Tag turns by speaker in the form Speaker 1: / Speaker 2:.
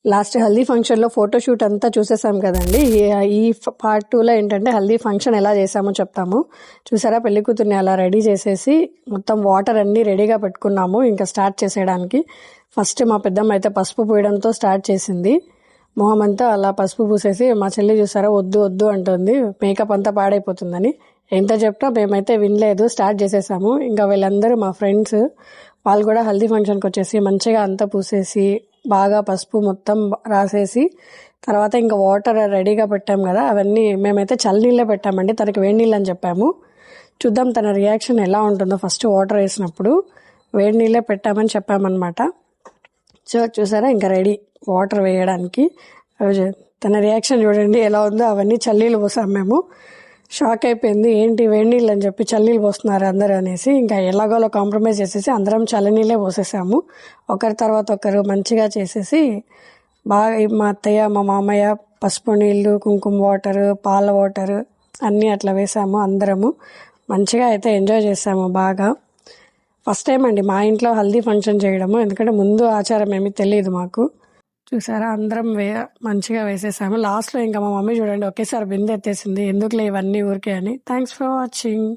Speaker 1: Last haldi ఫంక్షన్లో photoshoot అంతా చూసేసాం కదండి. ఈ పార్ట్ 2లో ఏంటంటే హల్దీ ఫంక్షన్ ఎలా చేసామో చెప్తాము. చూసారా, పెళ్లి కూతుర్ని అలా రెడీ చేసేసి మొత్తం వాటర్ అన్నీ రెడీగా పెట్టుకున్నాము ఇంకా స్టార్ట్ చేసేయడానికి. ఫస్ట్ మా పెద్దమ్మ అయితే పసుపు పూయడంతో స్టార్ట్ చేసింది. మొహం అంతా అలా పసుపు పూసేసి, మా చెల్లి చూసారా వద్దు వద్దు అంటుంది, మేకప్ అంతా పాడైపోతుందని. ఎంత చెప్తా మేమైతే వినలేదు, స్టార్ట్ చేసేసాము. ఇంకా వీళ్ళందరూ మా ఫ్రెండ్స్ వాళ్ళు కూడా హల్దీ ఫంక్షన్కి వచ్చేసి మంచిగా అంతా పూసేసి బాగా పసుపు మొత్తం రాసేసి తర్వాత ఇంకా వాటర్ రెడీగా పెట్టాం కదా, అవన్నీ మేమైతే చల్లనీళ్ళే పెట్టామండి, తనకి వేడి నీళ్ళు అని చెప్పాము. చూద్దాం తన రియాక్షన్ ఎలా ఉంటుందో. ఫస్ట్ వాటర్ వేసినప్పుడు వేడి నీళ్ళే పెట్టామని చెప్పామన్నమాట. సో చూసారా ఇంకా రెడీ వాటర్ వేయడానికి. తన రియాక్షన్ చూడండి ఎలా ఉందో. అవన్నీ చల్లనీళ్ళు పోసాం మేము. షాక్ అయిపోయింది, ఏంటి వేడి నీళ్ళు అని చెప్పి చల్లనీళ్ళు పోస్తున్నారు అందరూ అనేసి. ఇంకా ఎలాగోలో కాంప్రమైజ్ చేసేసి అందరం చల్లనీళ్ళే పోసేసాము. ఒకరి తర్వాత ఒకరు మంచిగా చేసేసి బాగా మా అత్తయ్య మా మామయ్య పసుపు నీళ్ళు, కుంకుమ వాటర్, పాల వాటర్ అన్నీ అట్లా వేసాము. అందరము మంచిగా అయితే ఎంజాయ్ చేసాము బాగా. ఫస్ట్ టైం అండి మా ఇంట్లో హల్దీ ఫంక్షన్ చేయడము, ఎందుకంటే ముందు ఆచారం ఏమీ తెలియదు మాకు. చూసారా అందరం మంచిగా వేసేసాము. లాస్ట్లో ఇంకా మా మమ్మీ చూడండి ఒకేసారి బిందె ఎత్తేసింది, ఎందుకులే ఇవన్నీ ఊరికే అని. Thanks for watching.